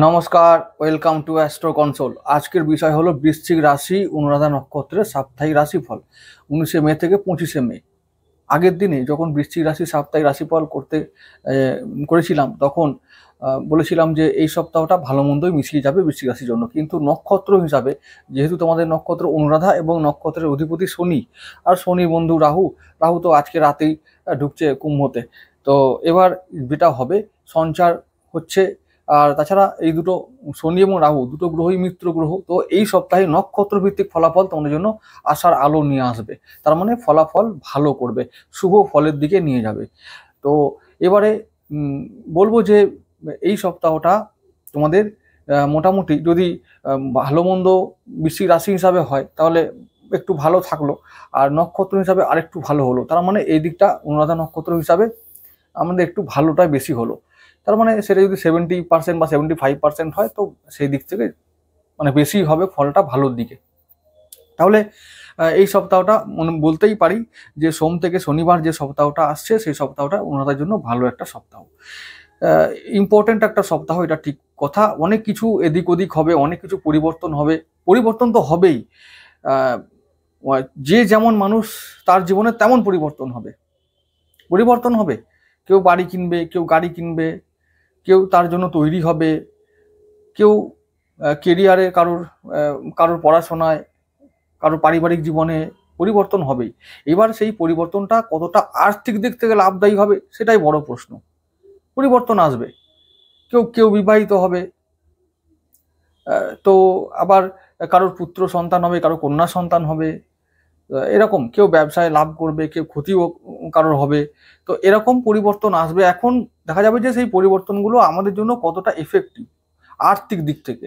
নমস্কার, welcome to astro console. আজকের বিষয় হলো বৃশ্চিক রাশি অনুরাধা নক্ষত্রের সাপ্তাহিক রাশিফল 19শে মে থেকে 25শে মে। আগের দিনে যখন বৃশ্চিক রাশি সাপ্তাহিক রাশিফল করেছিলাম তখন বলেছিলাম যে এই সপ্তাহটা ভালো মন্দই মিশিয়ে যাবে বৃশ্চিক রাশির জন্য, কিন্তু নক্ষত্র হিসাবে যেহেতু তোমাদের নক্ষত্র অনুরাধা এবং নক্ষত্রের অধিপতি শনি আর শনি বন্ধু রাহু, রাহু তো আজকে রাতেই ঢুকছে কুম্ভতে। তো এবার যেটা হবে, সঞ্চার হচ্ছে। আর তাছাড়া এই দুটো শনি এবং রাহু দুটো গ্রহই মিত্র গ্রহ, তো এই সপ্তাহে নক্ষত্র ভিত্তিক ফলাফল তোমাদের জন্য আশার আলো নিয়ে আসবে। তার মানে ফলাফল ভালো করবে, শুভ ফলের দিকে নিয়ে যাবে। তো এবারে বলবো যে এই সপ্তাহটা তোমাদের মোটামুটি যদি ভালো মন্দ বৃশ্চিক রাশি হিসাবে হয় তাহলে একটু ভালো থাকলো, আর নক্ষত্র হিসাবে আরেকটু ভালো হলো। তার মানে এই দিকটা অনুরাধা নক্ষত্র হিসাবে আমাদের একটু ভালোটাই বেশি হলো। তার মানে সেটা যদি 70% বা 75% হয় তো সেই দিক থেকে মানে বেশি হবে ফলটা ভালোর দিকে। তাহলে এই সপ্তাহটা বলতেই পারি যে সোম থেকে শনিবার যে সপ্তাহটা আসছে সেই সপ্তাহটা ওনাদের জন্য ভালো একটা সপ্তাহ, ইম্পর্টেন্ট একটা সপ্তাহ, এটা ঠিক কথা। অনেক কিছু এদিক ওদিক হবে, অনেক কিছু পরিবর্তন হবে, পরিবর্তন তো হবেই। যে যেমন মানুষ তার জীবনে তেমন পরিবর্তন হবে, পরিবর্তন হবে। কেউ বাড়ি কিনবে, কেউ গাড়ি কিনবে, কেউ তার জন্য তৈরি হবে, কেউ কেরিয়ারে, কারোর পড়াশোনায়, কারোর পারিবারিক জীবনে পরিবর্তন হবেই। এবার সেই পরিবর্তনটা কতটা আর্থিক দিক থেকে লাভদায়ী হবে সেটাই বড় প্রশ্ন। পরিবর্তন আসবে, কেউ কেউ বিবাহিত হবে, তো আবার কারোর পুত্র সন্তান হবে, কারোর কন্যা সন্তান হবে, এরকম কেউ ব্যবসায় লাভ করবে, কেউ ক্ষতিও কারোর হবে। তো এরকম পরিবর্তন আসবে। এখন দেখা যাবে যে সেই পরিবর্তনগুলো আমাদের জন্য কতটা এফেক্টিভ আর্থিক দিক থেকে।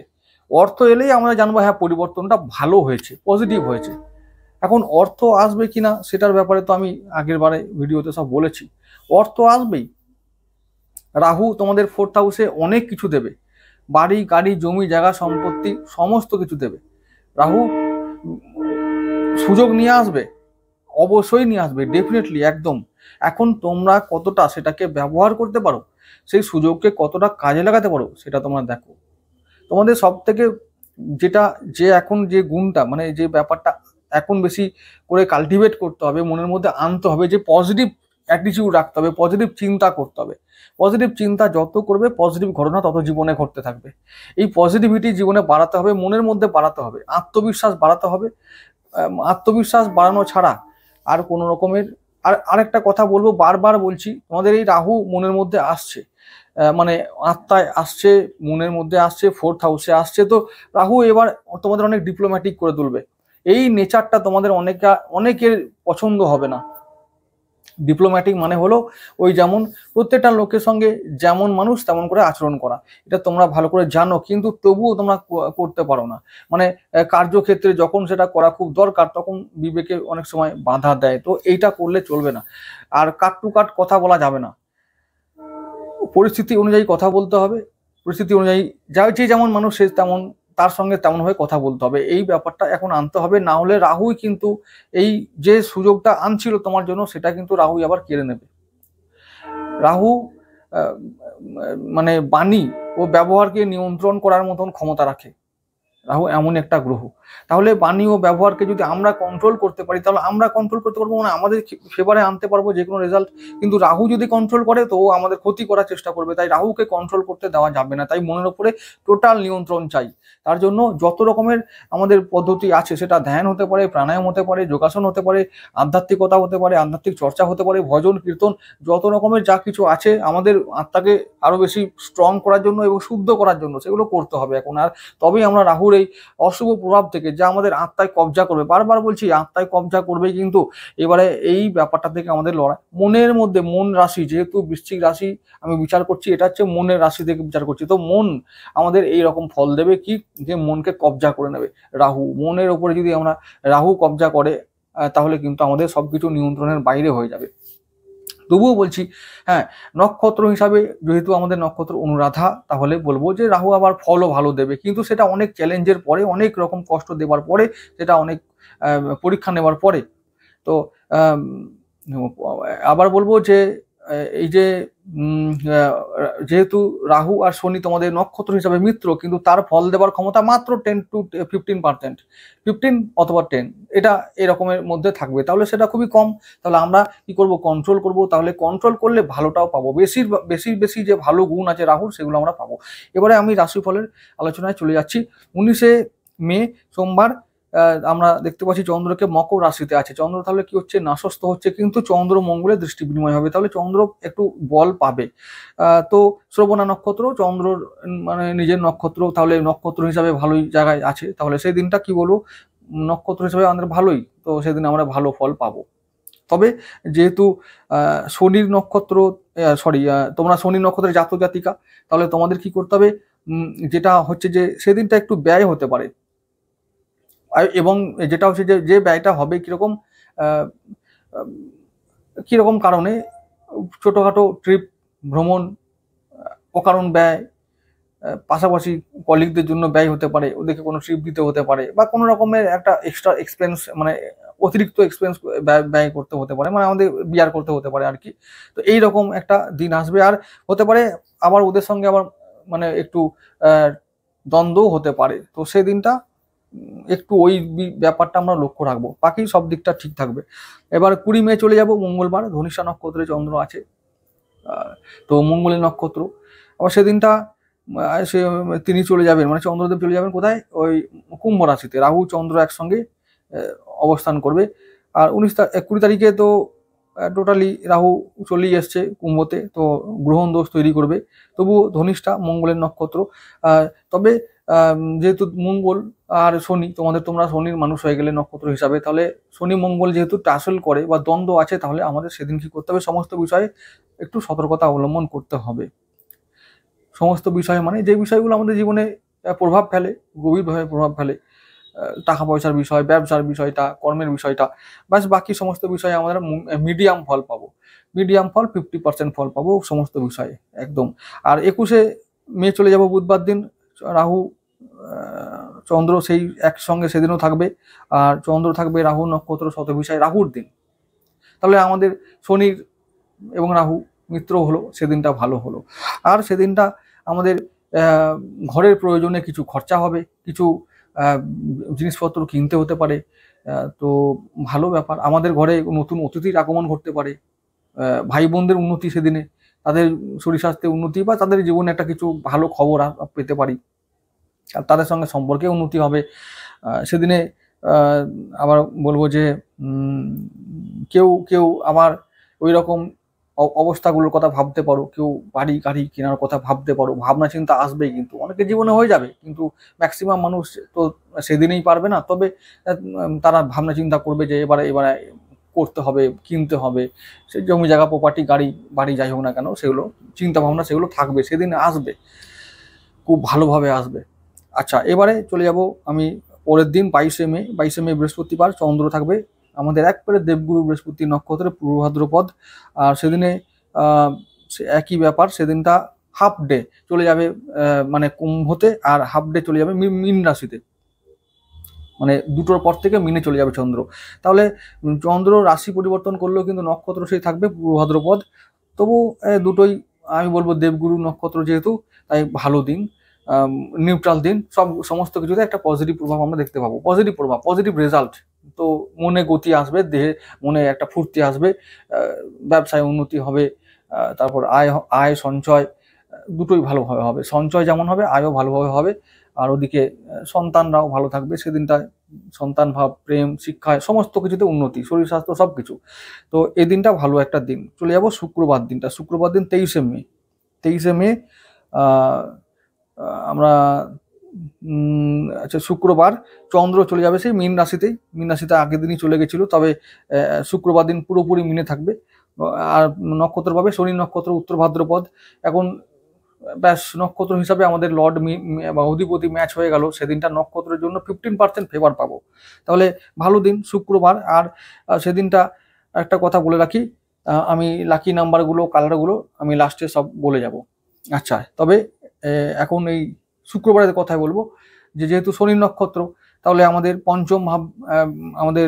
অর্থ এলেই আমরা জানবো হ্যাঁ পরিবর্তনটা ভালো হয়েছে, পজিটিভ হয়েছে। এখন অর্থ আসবে কিনা সেটার ব্যাপারে তো আমি আগের বারে ভিডিওতে সব বলেছি, অর্থ আসবেই। রাহু তোমাদের 4th হাউসে অনেক কিছু দেবে, বাড়ি গাড়ি জমি জায়গা সম্পত্তি সমস্ত কিছু দেবে। রাহু সুযোগ নিয়ে আসবে, অবশ্যই নিয়ে আসবে, ডেফিনেটলি, একদম। এখন তোমরা কতটা সেটাকে ব্যবহার করতে পারো, সেই সুযোগকে কতটা কাজে লাগাতে পারো সেটা তোমরা দেখো। তোমাদের সব থেকে যেটা এখন যে গুণটা মানে যে ব্যাপারটা এখন বেশি করে কাল্টিভেট করতে হবে, মনের মধ্যে আনতে হবে যে পজিটিভ অ্যাটিটিউড রাখতে হবে, পজিটিভ চিন্তা করতে হবে। পজিটিভ চিন্তা যত করবে পজিটিভ ঘটনা তত জীবনে ঘটতে থাকবে। এই পজিটিভিটি জীবনে বাড়াতে হবে, মনের মধ্যে বাড়াতে হবে, আত্মবিশ্বাস বাড়াতে হবে। আত্মবিশ্বাস বাড়ানো ছাড়া আর কোনো রকমের আরেকটা কথা বলবো, বারবার বলছি, তোমাদের এই রাহু মনের মধ্যে আসছে, মানে আত্মায় আসছে, মনের মধ্যে আসছে, 4th হাউসে আসছে। তো রাহু এবার তোমাদের অনেক ডিপ্লোম্যাটিক করে তুলবে। এই নেচারটা তোমাদের অনেকের পছন্দ হবে না। ডিপ্লোম্যাটিক মানে হলো ওই যেমন প্রত্যেকটা লোকের সঙ্গে যেমন মানুষ তেমন করে আচরণ করা, এটা তোমরা ভালো করে জানো, কিন্তু তবুও তোমরা করতে পারো না। মানে কার্যক্ষেত্রে যখন সেটা করা খুব দরকার তখন বিবেকে অনেক সময় বাধা দেয়, তো এইটা করলে চলবে না। আর কাট টু কাট কথা বলা যাবে না, পরিস্থিতি অনুযায়ী কথা বলতে হবে। পরিস্থিতি অনুযায়ী যে যেমন মানুষ সে তেমন, তার সঙ্গে তেমনভাবে কথা বলতে হবে। এই ব্যাপারটা এখন আনতে হবে, না হলে রাহুই কিন্তু এই যে সুযোগটা আনছিল তোমার জন্য সেটা কিন্তু রাহুই আবার কেড়ে নেবে। রাহু মানে বাণী ও ব্যবহারকে নিয়ন্ত্রণ করার মতন ক্ষমতা রাখে। রাহু এমন একটা গ্রহ, তাহলে বাণী ও ব্যবহারকে যদি আমরা কন্ট্রোল করতে পারি তাহলে আমরা কন্ট্রোল করতে পারবো, মানে আমাদের ফেভারে আনতে পারবো যে কোনো রেজাল্ট। কিন্তু রাহু যদি কন্ট্রোল করে তো ও আমাদের ক্ষতি করার চেষ্টা করবে, তাই রাহুকে কন্ট্রোল করতে দেওয়া যাবে না। তাই মনের উপরে টোটাল নিয়ন্ত্রণ চাই। তার জন্য যত রকমের আমাদের পদ্ধতি আছে, সেটা ধ্যান হতে পারে, প্রাণায়াম হতে পারে, যোগাসন হতে পারে, আধ্যাত্মিকতা হতে পারে, আধ্যাত্মিক চর্চা হতে পারে, ভজন কীর্তন, যত রকমের যা কিছু আছে আমাদের আত্মাকে আরো বেশি স্ট্রং করার জন্য এবং শুদ্ধ করার জন্য, সেগুলো করতে হবে এখন। আর তবেই আমরা রাহুর এই অশুভ প্রভাব থেকে যা আমাদের আত্মায় কবজা করবে, বারবার বলছি আত্মায় কবজা করবে, কিন্তু এবারে এই ব্যাপারটা থেকে আমাদের লড়াই। মনের মধ্যে, মন রাশি যেহেতু বৃশ্চিক রাশি আমি বিচার করছি, এটা হচ্ছে মনের রাশি থেকে বিচার করছি, তো মন আমাদের এই রকম ফল দেবে কি, যে মনকে কবজা করে নেবে রাহু। মনের ওপরে যদি আমরা রাহু কবজা করে তাহলে কিন্তু আমাদের সবকিছু নিয়ন্ত্রণের বাইরে হয়ে যাবে। তবুও বলছি, হ্যাঁ, নক্ষত্র হিসাবে যেহেতু আমাদের নক্ষত্র অনুরাধা, তাহলে বলবো যে রাহু আবার ফলও ভালো দেবে, কিন্তু সেটা অনেক চ্যালেঞ্জের পরে, অনেক রকম কষ্ট দেওয়ার পরে, সেটা অনেক পরীক্ষা নেওয়ার পরে। তো আবার বলবো যে এই যে যেহেতু রাহু আর শনি তোমাদের নক্ষত্র হিসাবে মিত্র, কিন্তু তার ফল দেওয়ার ক্ষমতা মাত্র 10 to 15%, 15 অথবা 10, এটা এরকমের মধ্যে থাকবে, তাহলে সেটা খুবই কম। তাহলে আমরা কি করব, কন্ট্রোল করব। তাহলে কন্ট্রোল করলে ভালোটাও পাবো, বেশি বেশি বেশি যে ভালো গুণ আছে রাহুর সেগুলো আমরা পাবো। এবারে আমি রাশিফলের আলোচনায় চলে যাচ্ছি। 19শে মে সোমবার আমরা দেখতে পাচ্ছি চন্দ্রকে মকর রাশিতে আছে। চন্দ্র তাহলে কি হচ্ছে, নাশস্ত হচ্ছে, কিন্তু চন্দ্র মঙ্গলের দৃষ্টি বিনিময় হবে, তাহলে চন্দ্র একটু বল পাবে। তো শ্রবণা নক্ষত্র চন্দ্রর মানে নিজের নক্ষত্র, তাহলে নক্ষত্র হিসাবে ভালোই জায়গায় আছে, তাহলে সেই দিনটা কি বলবো, নক্ষত্র হিসাবে আমাদের ভালোই, তো সেদিন আমরা ভালো ফল পাবো। তবে যেহেতু শনির নক্ষত্র, সরি তোমরা শনির নক্ষত্রের জাতক জাতিকা, তাহলে তোমাদের কি করতে হবে, যেটা হচ্ছে যে সেদিনটা একটু ব্যয় হতে পারে, এবং যেটা হচ্ছে যে ব্যয়টা হবে কিরকম, কিরকম কারণে, ছোটোখাটো ট্রিপ, ভ্রমণ, অকারণ ব্যয়, পাশাপাশি কলিগদের জন্য ব্যয় হতে পারে, ওদেরকে কোনো ট্রিপ দিতে হতে পারে, বা কোনো রকমের একটা এক্সট্রা এক্সপেন্স, মানে অতিরিক্ত এক্সপেন্স ব্যয় করতে হতে পারে, মানে আমাদের বিয়ার করতে হতে পারে আর কি। তো এইরকম একটা দিন আসবে, আর হতে পারে আবার ওদের সঙ্গে আবার মানে একটু দ্বন্দ্বও হতে পারে, তো সেই দিনটা একটু ওই ব্যাপারটা আমরা লক্ষ্য রাখবো, বাকি সব দিকটা ঠিক থাকবে। এবার 20 মে চলে যাব মঙ্গলবার, ধনিষ্ঠা নক্ষত্রে চন্দ্র আছে, তো মঙ্গলের নক্ষত্র। আবার সেদিনটা সে তিনি চলে যাবেন, মানে চন্দ্রদেব চলে যাবেন কোথায়, ওই কুম্ভ রাশিতে, রাহু চন্দ্র একসঙ্গে অবস্থান করবে। আর 20 তারিখে তো টোটালি রাহু চলেই এসছে কুম্ভতে, তো গ্রহণ দোষ তৈরি করবে, তবুও ধনিষ্ঠা মঙ্গলের নক্ষত্র। তবে যেহেতু মঙ্গল আর শনি, তোমরা শনির মানুষ হয়ে গেলে নক্ষত্র হিসাবে, তাহলে শনি মঙ্গল যেহেতু টাসল করে বা দ্বন্দ্ব আছে, তাহলে আমাদের সেদিন কি করতে হবে, সমস্ত বিষয়ে একটু সতর্কতা অবলম্বন করতে হবে। সমস্ত বিষয় মানে যে বিষয়গুলো আমাদের জীবনে প্রভাব ফেলে, গভীরভাবে প্রভাব ফেলে, টাকা পয়সার বিষয়, ব্যবসার বিষয়টা, কর্মের বিষয়টা, বাস বাকি সমস্ত বিষয়ে আমরা মিডিয়াম ফল পাবো, মিডিয়াম ফল 50% ফল পাবো সমস্ত বিষয়ে একদম। আর 21শে মে চলে যাব বুধবার দিন, রাহু চন্দ্র সেই একসঙ্গে সেদিনও থাকবে, আর চন্দ্র থাকবে রাহু নক্ষত্র শতভিষায় রাহুর দিন, তাহলে আমাদের শনির এবং রাহু মিত্র হলো, সেদিনটা ভালো হলো। আর সেদিনটা আমাদের ঘরের প্রয়োজনে কিছু খরচা হবে, কিছু জিনিসপত্র কিনতে হতে পারে, তো ভালো ব্যাপার। আমাদের ঘরে নতুন অতিথির আগমন ঘটতে পারে, ভাই বোনদের উন্নতি সেদিনে, তাদের শরীর স্বাস্থ্যে উন্নতি, বা তাদের জীবনে একটা কিছু ভালো খবর পেতে পারি, আর তাদের সঙ্গে সম্পর্কে উন্নতি হবে সেদিনে। আবার বলবো যে কেউ কেউ আবার ওই রকম অবস্থাগুলোর কথা ভাবতে পারো, কেউ বাড়ি গাড়ি কেনার কথা ভাবতে পারো, ভাবনা চিন্তা আসবেই, কিন্তু অনেকের জীবনে হয়ে যাবে, কিন্তু ম্যাক্সিমাম মানুষ তো সেদিনেই পারবে না, তবে তারা ভাবনা চিন্তা করবে যে এবারে করতে হবে, কিনতে হবে, সে জমি জায়গা, প্রপার্টি, গাড়ি বাড়ি যাই হোক না কেন, সেগুলো চিন্তা ভাবনা সেগুলো থাকবে, সেদিন আসবে, খুব ভালোভাবে আসবে। আচ্ছা, এবারে চলে যাব আমি পরের দিন 22শে মে বৃহস্পতিবার, চন্দ্র থাকবে আমাদের একবারে দেবগুরু বৃহস্পতি নক্ষত্রে পূর্ব ভাদ্রপদ, আর সেদিনে একই ব্যাপার, সেদিনটা হাফ ডে চলে যাবে মানে কুম্ভতে, আর হাফ ডে চলে যাবে মীন রাশিতে, মানে দুটোর পর থেকে মিনে চলে যাবে চন্দ্র। তাহলে চন্দ্র রাশি পরিবর্তন করলেও কিন্তু নক্ষত্র সেই থাকবে পূর্ব ভাদ্রপদ, তবু দুটোই আমি বলবো দেবগুরু নক্ষত্র যেহেতু, তাই ভালো দিন, নিউট্রাল দিন, সমস্ত কিছুতে একটা পজিটিভ প্রভাব আমরা দেখতে পাবো, পজিটিভ প্রভাব, পজিটিভ রেজাল্ট। তো মনে গতি আসবে, দেহে মনে একটা ফুর্তি আসবে, ব্যবসায় উন্নতি হবে, তারপর আয় সঞ্চয় দুটোই ভালোভাবে হবে, সঞ্চয় যেমন হবে আয়ও ভালোভাবে হবে, আর ওদিকে সন্তানরাও ভালো থাকবে সেদিনটা, সন্তান ভাব, প্রেম, শিক্ষায় সমস্ত কিছুতে উন্নতি, শরীর স্বাস্থ্য সব কিছু। তো এই দিনটা ভালো একটা দিন। চলে যাব শুক্রবার দিনটা, শুক্রবার দিন 23শে মে আমরা আচ্ছা শুক্রবার চন্দ্র চলে যাবে সেই মীন রাশিতে আগের দিনই চলে গেছিল, তবে শুক্রবার দিন পুরোপুরি মিনে থাকবে। আর নক্ষত্র পাবে শনি নক্ষত্র, উত্তর ভাদ্রপদ। এখন ব্যাস নক্ষত্র হিসাবে আমাদের লর্ড বা অধিপতি ম্যাচ হয়ে গেল, সেদিনটা নক্ষত্রের জন্য 15% ফেভার পাবো, তাহলে ভালো দিন শুক্রবার। আর সেদিনটা একটা কথা বলে রাখি, আমি লাকি নাম্বারগুলো, কালারগুলো আমি লাস্টে সব বলে যাব। আচ্ছা, তবে এখন এই শুক্রবারের কথাই বলবো, যেহেতু শনি নক্ষত্র, তাহলে আমাদের পঞ্চম ভাব, আমাদের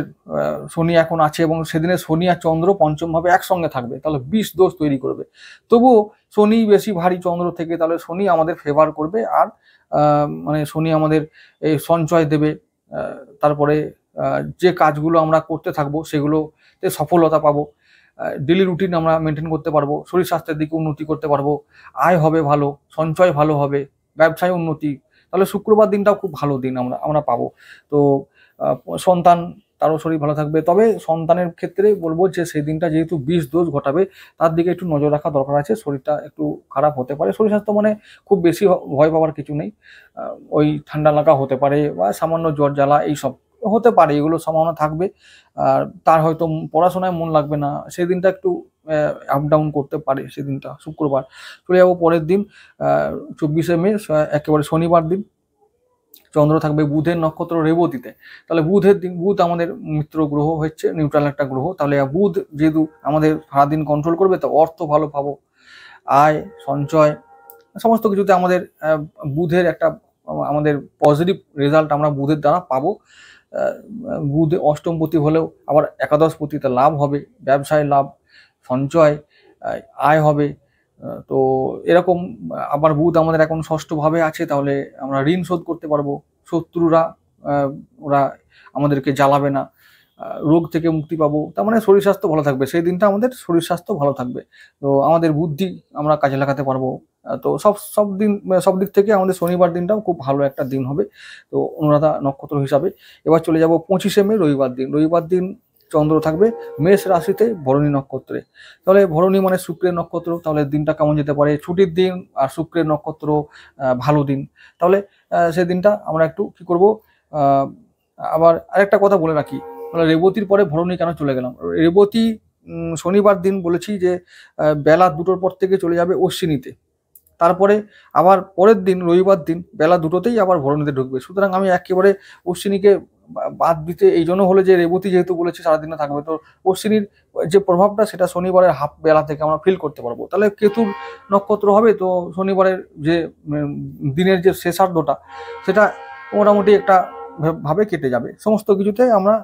শনি এখন আছে এবং সেদিনে শনি আর চন্দ্র পঞ্চম ভাবে একসঙ্গে থাকবে, তাহলে 20 দোষ তৈরি করবে। তবুও শনি বেশি ভারী চন্দ্র থেকে, তাহলে শনি আমাদের ফেভার করবে, আর মানে শনি আমাদের এই সঞ্চয় দেবে। তারপরে যে কাজগুলো আমরা করতে থাকবো সেগুলোতে সফলতা পাবো, ডেলি রুটিন আমরা মেনটেন করতে পারবো, শরীর স্বাস্থ্যের দিকে উন্নতি করতে পারবো, আয় হবে ভালো, সঞ্চয় ভালো হবে, ব্যবসায় উন্নতি। তাহলে শুক্রবার দিনটাও খুব ভালো দিন আমরা পাবো। তো সন্তান, তারও শরীর ভালো থাকবে। তবে সন্তানের ক্ষেত্রে বলবো যে সেই দিনটা যেহেতু 20 দোষ ঘটাবে, তার দিকে একটু নজর রাখা দরকার আছে। শরীরটা একটু খারাপ হতে পারে। শরীর স্বাস্থ্য মানে খুব বেশি ভয় পাওয়ার কিছু নেই। ওই ঠান্ডা লাগা হতে পারে বা সামান্য জ্বর জ্বালা এইসব হতে পারে, এগুলো সম্ভাবনা থাকবে। আর তার হয়তো পড়াশোনায় মন লাগবে না, সেই দিনটা একটু আপ ডাউন করতে পারে। সেদিনটা শুক্রবার। চলে যাবো পরের দিন 24শে মে, একেবারে শনিবার দিন। চন্দ্র থাকবে বুধের নক্ষত্র রেবতীতে। তাহলে বুধের দিন, বুধ আমাদের মিত্র গ্রহ হচ্ছে, নিউট্রাল একটা গ্রহ। তাহলে বুধ যেহেতু আমাদের সারাদিন কন্ট্রোল করবে, তো অর্থ ভালো পাবো, আয় সঞ্চয় সমস্ত কিছুতে আমাদের বুধের একটা আমাদের পজিটিভ রেজাল্ট আমরা বুধের দ্বারা পাবো। বুধ অষ্টমপতি হলেও আবার একাদশপতিতে লাভ হবে, ব্যবসায় লাভ, সঞ্চয়, আয় হবে। তো এরকম আবার বুধ আমাদের এখন ষষ্ঠভাবে আছে, তাহলে আমরা ঋণ শোধ করতে পারবো, শত্রুরা ওরা আমাদেরকে জ্বালাবে না, রোগ থেকে মুক্তি পাবো। তার মানে শরীর স্বাস্থ্য ভালো থাকবে, সেই দিনটা আমাদের শরীর স্বাস্থ্য ভালো থাকবে। তো আমাদের বুদ্ধি আমরা কাজে লাগাতে পারবো। তো সব দিক থেকে আমাদের শনিবার দিনটাও খুব ভালো একটা দিন হবে, তো অনুরাধা নক্ষত্র হিসাবে। এবার চলে যাব 25শে মে, রবিবার দিন। রবিবার দিন চন্দ্র থাকবে মেষ রাশিতে ভরণী নক্ষত্রে। তাহলে ভরণী মানে শুক্রের নক্ষত্র, তাহলে দিনটা কেমন যেতে পারে? ছুটির দিন আর শুক্রের নক্ষত্র, ভালো দিন। তাহলে সেই দিনটা আমরা একটু কি করব, আবার আরেকটা কথা বলে রাখি, মানে রেবতীর পরে ভরণী কেন চলে গেলাম? রেবতী শনিবার দিন বলেছি যে বেলা 2টোর পর থেকে চলে যাবে অশ্বিনীতে, তারপরে আবার পরের দিন রবিবার দিন বেলা 2টোতেই আবার ভরণীতে ঢুকবে। সুতরাং আমি একেবারে অশ্বিনীকে বাদ দিতে এই জন্য হলো যে রেবতী যেহেতু বলেছি সারাদিনে থাকবে, তো অশ্বিনীর যে প্রভাবটা সেটা শনিবারের হাফ বেলা থেকে আমরা ফিল করতে পারবো। তাহলে কেতুর নক্ষত্র হবে, তো শনিবারের যে দিনের যে শেষার্ধটা সেটা মোটামুটি একটা ভাবে কেটে যাবে। সমস্ত কিছুতে আমরা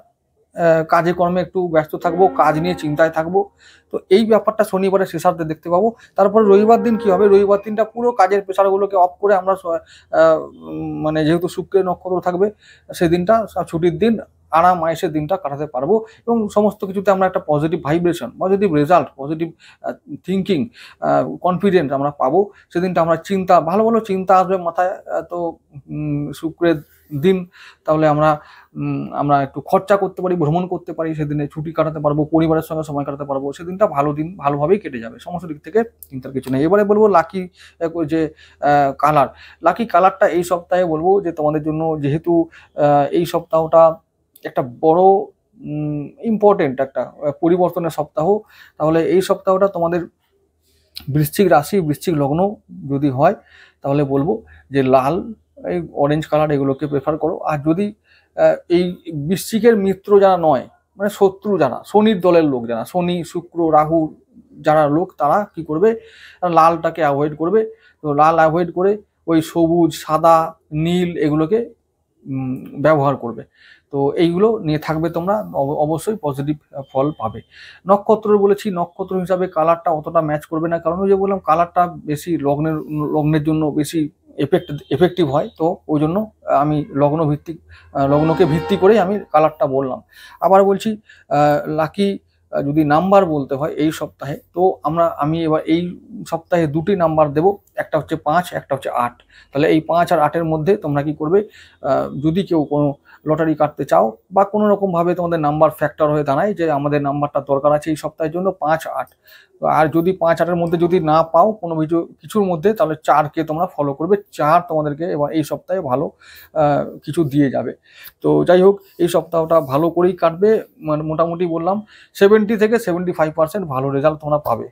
কাজে কর্মে একটু ব্যস্ত থাকবো, কাজ নিয়ে চিন্তায় থাকবো। তো এই ব্যাপারটা শনিবারের শেষার্ধে দেখতে পাবো। তারপরে রবিবার দিন কি হবে? রবিবার দিনটা পুরো কাজের প্রেশারগুলোকে অফ করে আমরা মানে যেহেতু শুক্রের নক্ষত্র থাকবে, সেদিনটা ছুটির দিন আরাম আয়েসে দিনটা কাটাতে পারবো, এবং সমস্ত কিছুতে আমরা একটা positive vibration, positive result, positive thinking, confidence আমরা পাবো। সেদিনটা আমরা ভালো ভালো চিন্তা আসবে মাথায়। তো শুক্রের দিন তাহলে আমরা একটু খরচা করতে পারি, ভ্রমণ করতে পারি, সেদিনে ছুটি কাটাতে পারবো, পরিবারের সঙ্গে সময় কাটাতে পারবো। সেদিনটা ভালো দিন, ভালোভাবেই কেটে যাবে, সমস্ত দিক থেকে চিন্তার কিছু নেই। এবারে বলবো লাকি যে কালার। লাকি কালারটা এই সপ্তাহে বলবো যে তোমাদের জন্য, যেহেতু এই সপ্তাহটা একটা বড় ইম্পর্টেন্ট একটা পরিবর্তনের সপ্তাহ, তাহলে এই সপ্তাহটা তোমাদের বৃশ্চিক রাশি, বৃশ্চিক লগ্ন যদি হয়, তাহলে বলবো যে লাল, এই অরেঞ্জ কালার এগুলোকে প্রেফার করো। আর যদি এই বৃশ্চিকের মিত্র যারা নয়, মানে শত্রু যারা, শনির দলের লোক যারা, শনি শুক্র রাহু যারা লোক, তারা কি করবে? লালটাকে অ্যাভয়েড করবে। তো লাল অ্যাভয়েড করে ওই সবুজ, সাদা, নীল এগুলোকে ব্যবহার করবে। তো এইগুলো নিয়ে থাকবে তোমরা, অবশ্যই পজিটিভ ফল পাবে। নক্ষত্র বলেছি, নক্ষত্র হিসাবে কালারটা অতটা ম্যাচ করবে না, কারণ ওই যে বললাম কালারটা বেশি লগ্নের জন্য বেশি এফেক্টিভ হয়। তো ওই জন্য আমি লগ্নকে ভিত্তি করেই আমি কালারটা বললাম। আবার বলছি লাকি যদি নাম্বার বলতে হয় এই সপ্তাহে, তো আমি এবার এই সপ্তাহে 2টি নাম্বার দেব, একটা হচ্ছে 5, একটা হচ্ছে 8। তাহলে এই 5 আর 8-এর মধ্যে তোমরা কি করবে? যদি কেউ কোনো লটারি কাটতে চাও বা কোনো রকমভাবে তোমাদের নাম্বার ফ্যাক্টর হয়ে দাঁড়ায় যে আমাদের নাম্বারটা দরকার আছে এই সপ্তাহের জন্য 5, 8, আর যদি 5, 8-এর মধ্যে যদি না পাও কোনো কিছুর মধ্যে, তাহলে 4কে তোমরা ফলো করবে। 4 তোমাদেরকে এবার এই সপ্তাহে ভালো কিছু দিয়ে যাবে। তো যাই হোক, এই সপ্তাহটা ভালো করেই কাটবে, মানে মোটামুটি বললাম 70 থেকে 75% ভালো রেজাল্ট তোমরা পাবে।